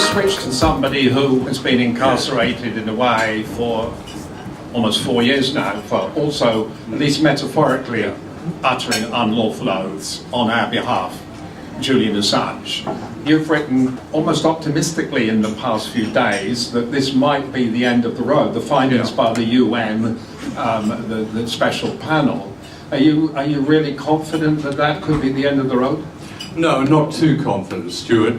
just switch to somebody who has been incarcerated in a way for almost 4 years now, for also, at least metaphorically, uttering unlawful oaths on our behalf, Julian Assange. You've written almost optimistically in the past few days that this might be the end of the road. The findings by the UN, the special panel. Are you really confident that that could be the end of the road? No, not too confident, Stuart.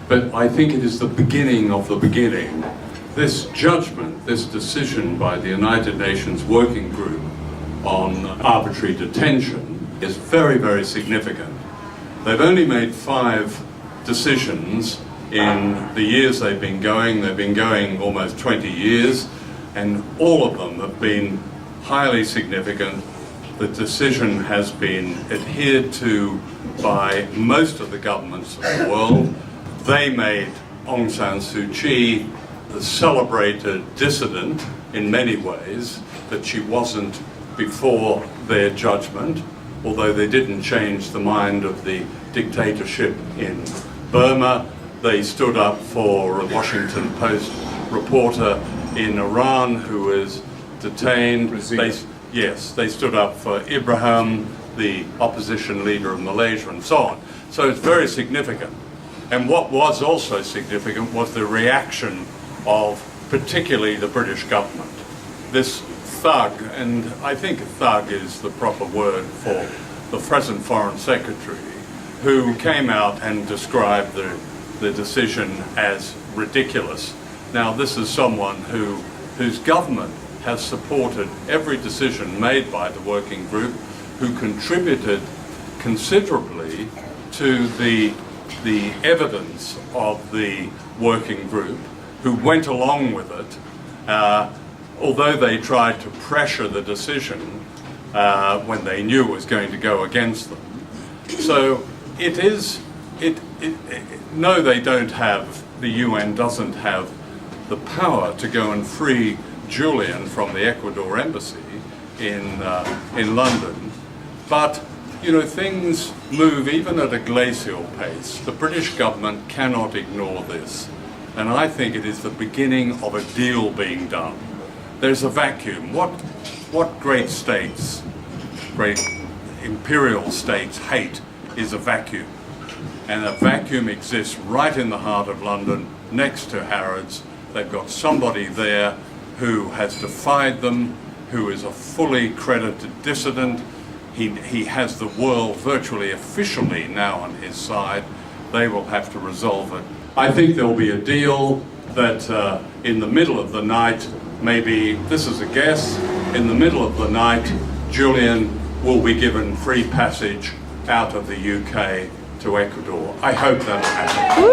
But I think it is the beginning of the beginning. This judgment, this decision by the United Nations Working Group on arbitrary detention is very, very significant. They've only made 5 decisions in the years they've been going. They've been going almost 20 years, and all of them have been highly significant. The decision has been adhered to by most of the governments of the world. They made Aung San Suu Kyi the celebrated dissident in many ways, that she wasn't before their judgment, although they didn't change the mind of the dictatorship in Burma. They stood up for a Washington Post reporter in Iran who was detained. They stood up for Ibrahim, the opposition leader of Malaysia, and so on. So it's very significant. And what was also significant was the reaction of particularly the British government. This thug, and I think thug is the proper word for the present Foreign Secretary, who came out and described the decision as ridiculous. Now, this is someone whose government has supported every decision made by the working group, who contributed considerably to the evidence of the working group, who went along with it, although they tried to pressure the decision when they knew it was going to go against them. So no, they don't have, the UN doesn't have the power to go and free Julian from the Ecuador embassy in London, but things move even at a glacial pace. The British government cannot ignore this, and I think it is the beginning of a deal being done. There's a vacuum. What great states, great imperial states hate is a vacuum, and a vacuum exists right in the heart of London, next to Harrods. They've got somebody there who has defied them, who is a fully credited dissident. He has the world virtually officially now on his side. They will have to resolve it. I think there'll be a deal that in the middle of the night, maybe, this is a guess, in the middle of the night, Julian will be given free passage out of the UK to Ecuador. I hope that'll happen.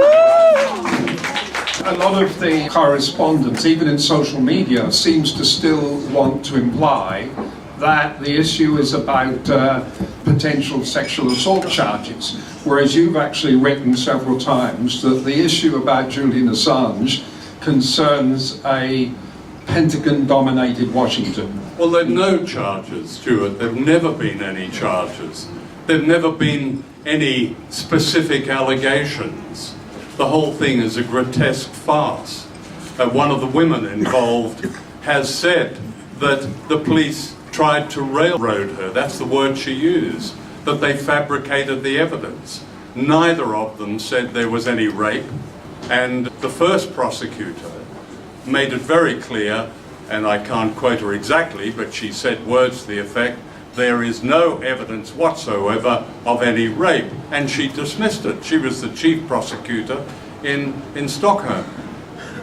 A lot of the correspondence, even in social media, seems to still want to imply that the issue is about potential sexual assault charges, whereas you've actually written several times that the issue about Julian Assange concerns a Pentagon-dominated Washington. Well, there are no charges, Stuart. There have never been any charges. There have never been any specific allegations. The whole thing is a grotesque farce. One of the women involved has said that the police tried to railroad her. That's the word she used, that they fabricated the evidence. Neither of them said there was any rape, and the first prosecutor made it very clear, and I can't quote her exactly, but she said words to the effect, there is no evidence whatsoever of any rape, and she dismissed it. She was the chief prosecutor in Stockholm.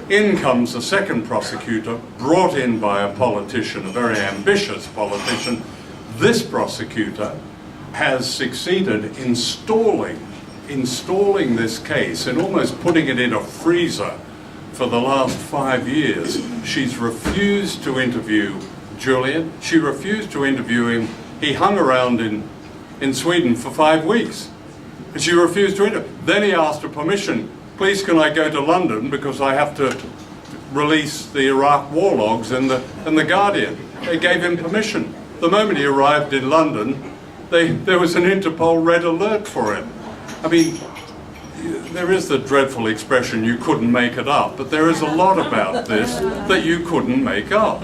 In comes the second prosecutor, brought in by a politician, a very ambitious politician. This prosecutor has succeeded in installing this case and almost putting it in a freezer for the last 5 years. She's refused to interview Julian. She refused to interview him. He hung around in Sweden for 5 weeks. And she refused to interview. Then he asked her permission. Please, can I go to London because I have to release the Iraq war logs and the Guardian. They gave him permission. The moment he arrived in London, there was an Interpol red alert for him. I mean, there is the dreadful expression, you couldn't make it up, but there is a lot about this that you couldn't make up.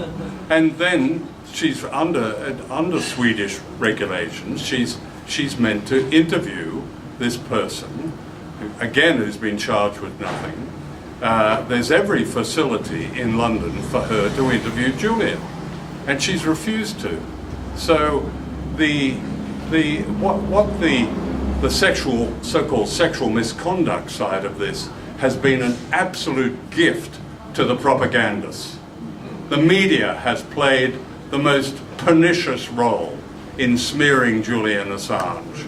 And then she's under Swedish regulations, she's meant to interview this person, again who's been charged with nothing. There's every facility in London for her to interview Julian, and she's refused to. So the sexual, so-called sexual misconduct side of this has been an absolute gift to the propagandists. The media has played the most pernicious role in smearing Julian Assange.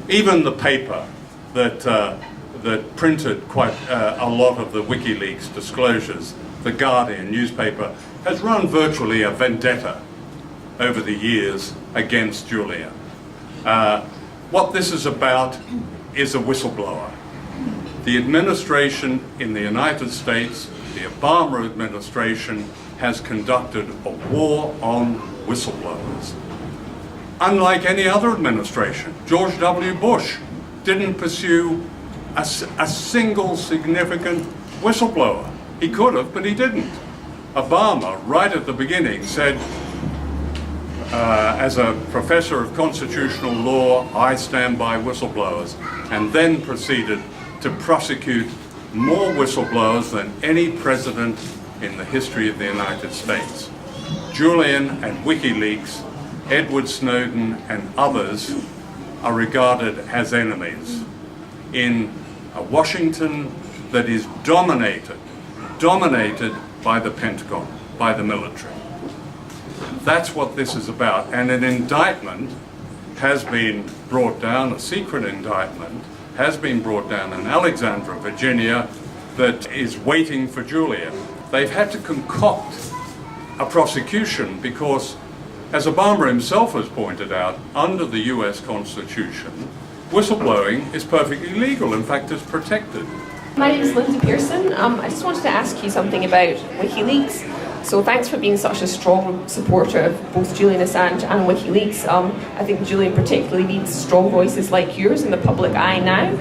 Even the paper that printed quite a lot of the Wikileaks disclosures, the Guardian newspaper, has run virtually a vendetta over the years against Julian. What this is about is a whistleblower. The administration in the United States, the Obama administration, has conducted a war on whistleblowers. Unlike any other administration, George W. Bush didn't pursue a single significant whistleblower. He could have, but he didn't. Obama, right at the beginning, said, as a professor of constitutional law, I stand by whistleblowers, and then proceeded to prosecute more whistleblowers than any president in the history of the United States. Julian and Wikileaks, Edward Snowden and others are regarded as enemies in a Washington that is dominated by the Pentagon, by the military. That's what this is about, and an indictment has been brought down, a secret indictment has been brought down in Alexandria, Virginia, that is waiting for Julian. They've had to concoct a prosecution because, as Obama himself has pointed out, under the US Constitution, whistleblowing is perfectly legal. In fact, it's protected. My name is Linda Pearson. I just wanted to ask you something about WikiLeaks. So thanks for being such a strong supporter of both Julian Assange and WikiLeaks. I think Julian particularly needs strong voices like yours in the public eye now.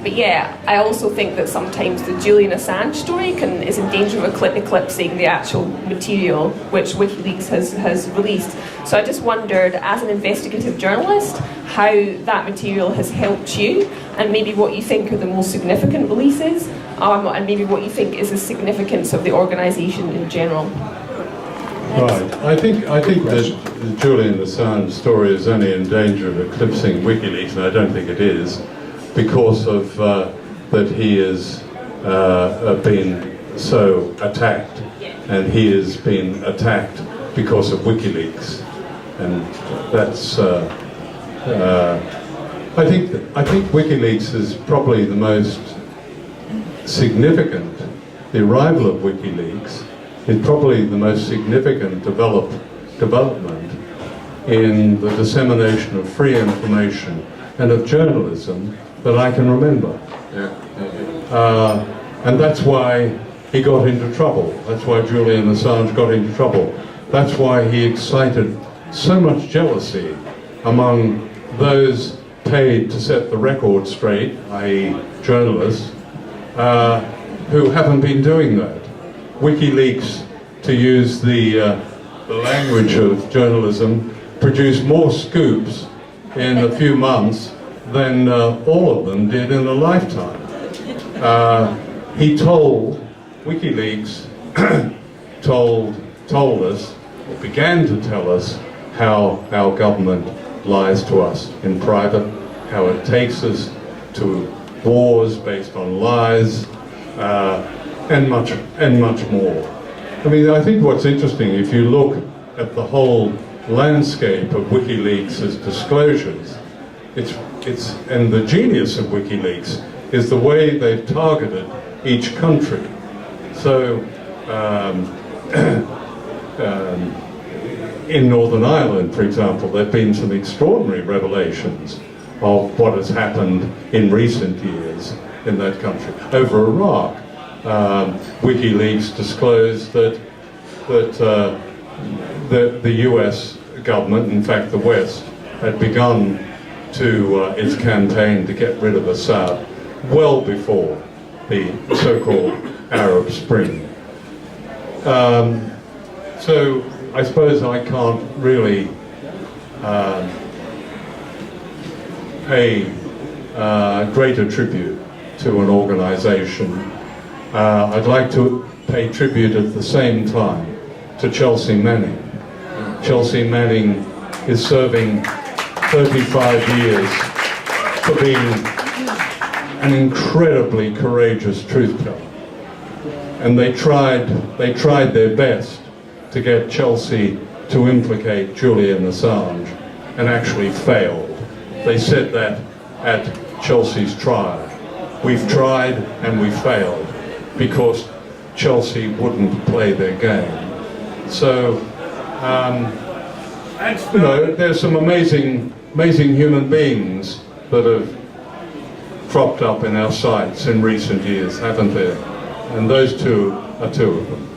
But yeah, I also think that sometimes the Julian Assange story is in danger of eclipsing the actual material which WikiLeaks has released. So I just wondered, as an investigative journalist, how that material has helped you, and maybe what you think are the most significant releases, and maybe what you think is the significance of the organisation in general. Right. I think that the Julian Assange story is only in danger of eclipsing WikiLeaks, and I don't think it is, because of that he has been so attacked, and he has been attacked because of WikiLeaks, and that's. I think WikiLeaks is probably the most significant. The arrival of WikiLeaks is probably the most significant development in the dissemination of free information and of journalism that I can remember. And that's why he got into trouble. That's why Julian Assange got into trouble. That's why he excited so much jealousy among those paid to set the record straight, i.e. journalists, who haven't been doing that. WikiLeaks, to use the language of journalism, produced more scoops in a few months than all of them did in a lifetime. He told, WikiLeaks told us, or began to tell us, how our government lies to us in private, how it takes us to wars based on lies, and much more. I mean, I think what's interesting, if you look at the whole landscape of WikiLeaks' disclosures, and the genius of WikiLeaks is the way they've targeted each country. So, in Northern Ireland, for example, there have been some extraordinary revelations of what has happened in recent years in that country. Over Iraq, WikiLeaks disclosed that the US government, in fact the West, had begun to its campaign to get rid of Assad well before the so-called Arab Spring. So I suppose I can't really pay greater tribute to an organization. I'd like to pay tribute at the same time to Chelsea Manning. Chelsea Manning is serving 35 years for being an incredibly courageous truth teller. And they tried their best to get Chelsea to implicate Julian Assange, and actually failed. They said that at Chelsea's trial. We've tried and we failed because Chelsea wouldn't play their game. So, you know, there's some amazing human beings that have cropped up in our sights in recent years, haven't there? And those two are two of them.